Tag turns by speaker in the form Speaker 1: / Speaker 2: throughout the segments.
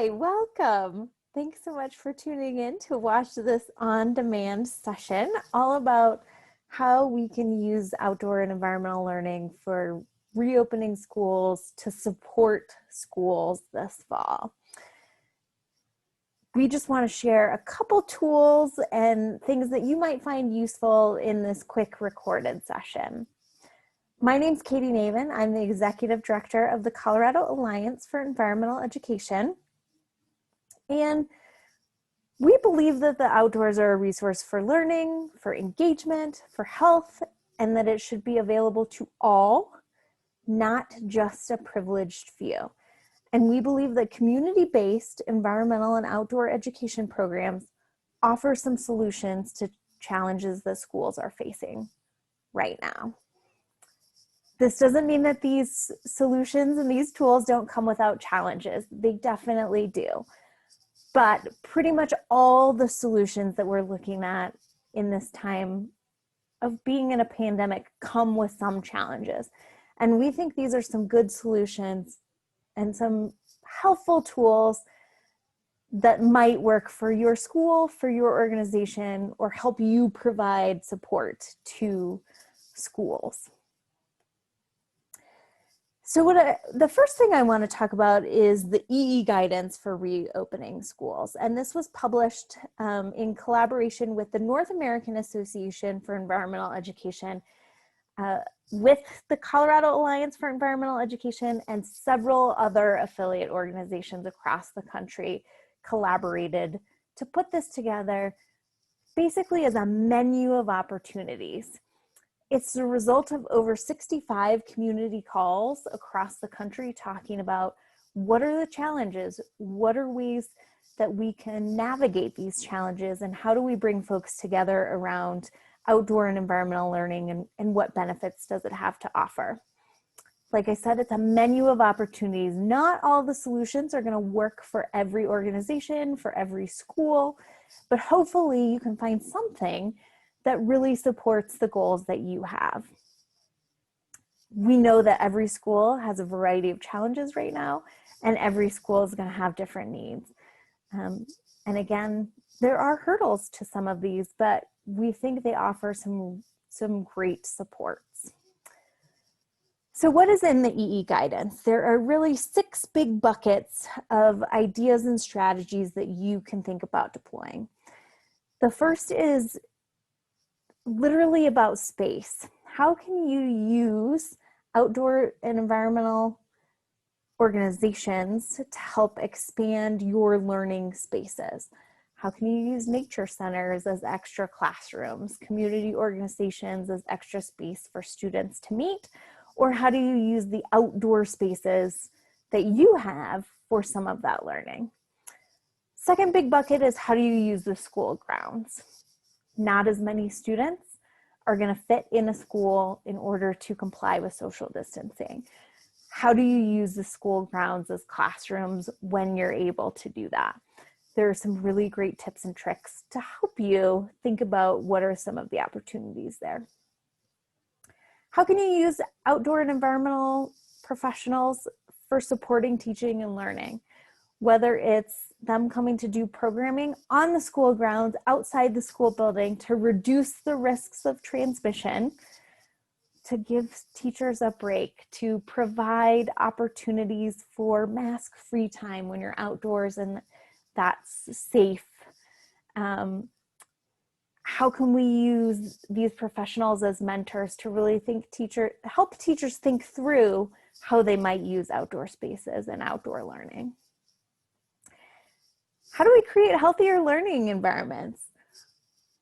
Speaker 1: Hi, welcome. Thanks so much for tuning in to watch this on-demand session all about how we can use outdoor and environmental learning for reopening schools to support schools this fall. We just want to share a couple tools and things that you might find useful in this quick recorded session. My name's Katie Navin. I'm the Executive Director of the Colorado Alliance for Environmental Education. And we believe that the outdoors are a resource for learning, for engagement, for health, and that it should be available to all, not just a privileged few. And we believe that community-based environmental and outdoor education programs offer some solutions to challenges that schools are facing right now. This doesn't mean that these solutions and these tools don't come without challenges. They definitely do. But pretty much all the solutions that we're looking at in this time of being in a pandemic come with some challenges. And we think these are some good solutions and some helpful tools that might work for your school, for your organization, or help you provide support to schools. So the first thing I want to talk about is the eeGuidance for reopening schools. And this was published in collaboration with the North American Association for Environmental Education, with the Colorado Alliance for Environmental Education, and several other affiliate organizations across the country collaborated to put this together basically as a menu of opportunities. It's the result of over 65 community calls across the country talking about what are the challenges, what are ways that we can navigate these challenges, and how do we bring folks together around outdoor and environmental learning, and what benefits does it have to offer. Like I said, it's a menu of opportunities. Not all the solutions are going to work for every organization, for every school, but hopefully you can find something that really supports the goals that you have. We know that every school has a variety of challenges right now, and every school is going to have different needs. And again, there are hurdles to some of these, but we think they offer some great supports. So what is in the eeGuidance? There are really 6 big buckets of ideas and strategies that you can think about deploying. The first is literally about space. How can you use outdoor and environmental organizations to help expand your learning spaces? How can you use nature centers as extra classrooms, community organizations as extra space for students to meet? Or how do you use the outdoor spaces that you have for some of that learning? Second big bucket is how do you use the school grounds? Not as many students are going to fit in a school in order to comply with social distancing. How do you use the school grounds as classrooms when you're able to do that? There are some really great tips and tricks to help you think about what are some of the opportunities there. How can you use outdoor and environmental professionals for supporting teaching and learning? Whether it's them coming to do programming on the school grounds, outside the school building, to reduce the risks of transmission, to give teachers a break, to provide opportunities for mask-free time when you're outdoors and that's safe. How can we use these professionals as mentors to really help teachers think through how they might use outdoor spaces and outdoor learning? How do we create healthier learning environments?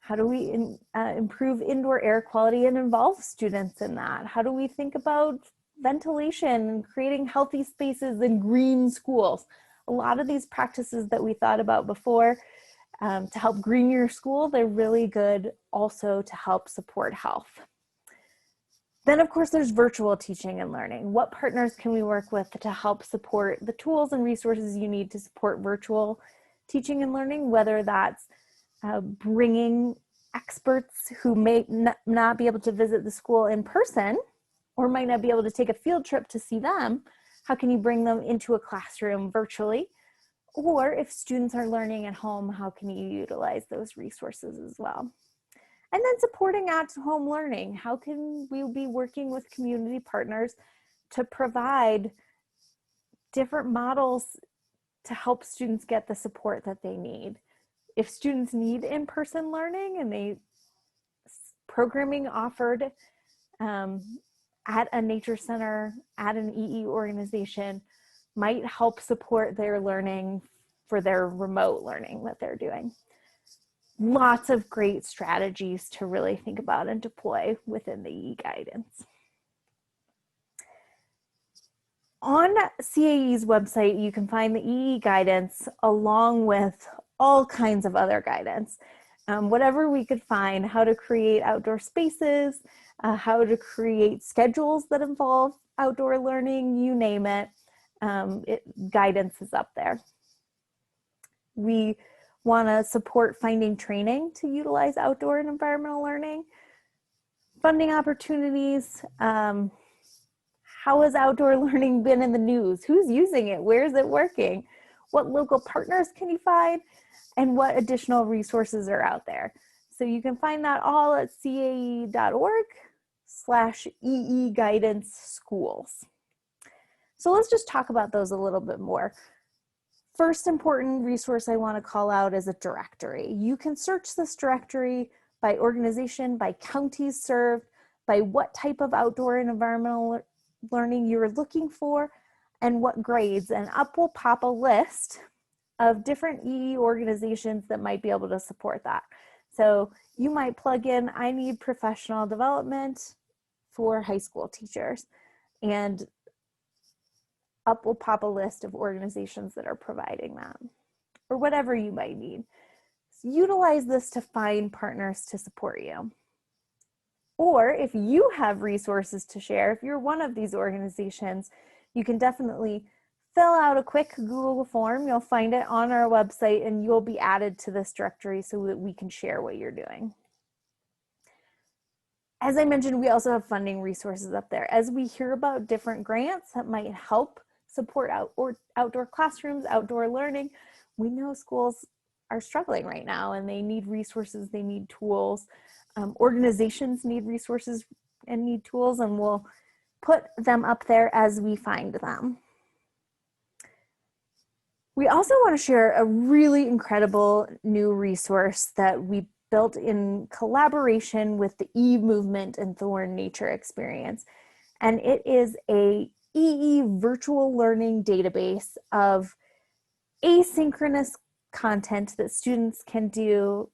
Speaker 1: How do we improve indoor air quality and involve students in that? How do we think about ventilation and creating healthy spaces in green schools? A lot of these practices that we thought about before to help green your school, they're really good also to help support health. Then, of course, there's virtual teaching and learning. What partners can we work with to help support the tools and resources you need to support virtual teaching and learning, whether that's bringing experts who may not be able to visit the school in person or might not be able to take a field trip to see them. How can you bring them into a classroom virtually? Or if students are learning at home, how can you utilize those resources as well? And then supporting at-home learning. How can we be working with community partners to provide different models to help students get the support that they need? If students need in-person learning and programming offered at a nature center, at an EE organization, might help support their learning for their remote learning that they're doing. Lots of great strategies to really think about and deploy within the eeGuidance. On CAE's website, you can find the eeGuidance along with all kinds of other guidance. Whatever we could find, how to create outdoor spaces, how to create schedules that involve outdoor learning, you name it, guidance is up there. We want to support finding training to utilize outdoor and environmental learning, funding opportunities. How has outdoor learning been in the news? Who's using it? Where is it working? What local partners can you find? And what additional resources are out there? So you can find that all at cae.org/eeGuidance schools. So let's just talk about those a little bit more. First important resource I want to call out is a directory. You can search this directory by organization, by counties served, by what type of outdoor and environmental learning you're looking for, and what grades, and up will pop a list of different EE organizations that might be able to support that. So you might plug in, I need professional development for high school teachers, and up will pop a list of organizations that are providing that, or whatever you might need. So utilize this to find partners to support you. Or if you have resources to share, if you're one of these organizations, you can definitely fill out a quick Google form. You'll find it on our website and you'll be added to this directory so that we can share what you're doing. As I mentioned, we also have funding resources up there. As we hear about different grants that might help support outdoor classrooms, outdoor learning, we know schools are struggling right now and they need resources, they need tools. Organizations need resources and need tools, and we'll put them up there as we find them. We also want to share a really incredible new resource that we built in collaboration with the E Movement and Thorn Nature Experience. And it is a EE virtual learning database of asynchronous content that students can do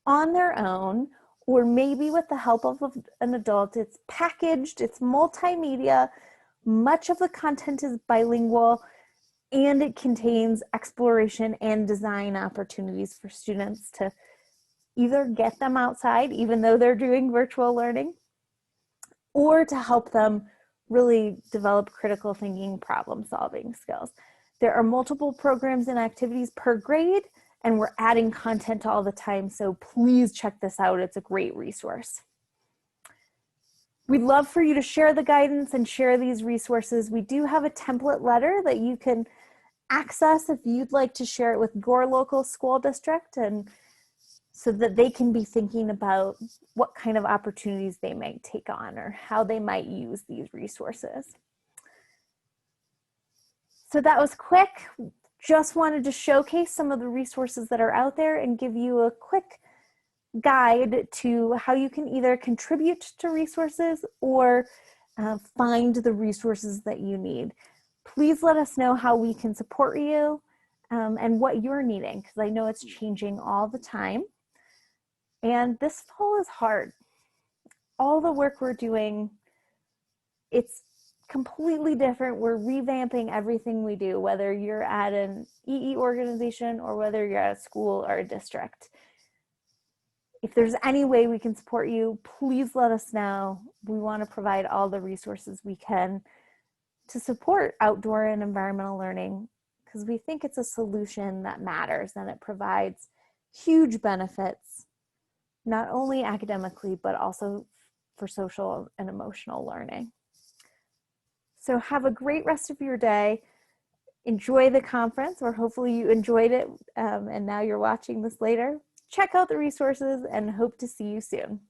Speaker 1: on their own, or maybe with the help of an adult. It's packaged, it's multimedia, much of the content is bilingual, and it contains exploration and design opportunities for students to either get them outside, even though they're doing virtual learning, or to help them really develop critical thinking, problem solving skills. There are multiple programs and activities per grade, and we're adding content all the time, so please check this out. It's a great resource. We'd love for you to share the guidance and share these resources. We do have a template letter that you can access if you'd like to share it with your local school district, and so that they can be thinking about what kind of opportunities they might take on or how they might use these resources. So that was quick. Just wanted to showcase some of the resources that are out there and give you a quick guide to how you can either contribute to resources or find the resources that you need. Please let us know how we can support you and what you're needing, because I know it's changing all the time. And this fall is hard. All the work we're doing, it's completely different. We're revamping everything we do, whether you're at an EE organization or whether you're at a school or a district. If there's any way we can support you, please let us know. We want to provide all the resources we can to support outdoor and environmental learning, because we think it's a solution that matters and it provides huge benefits, not only academically, but also for social and emotional learning. So have a great rest of your day. enjoy the conference, or hopefully you enjoyed it and now you're watching this later. Check out the resources and hope to see you soon.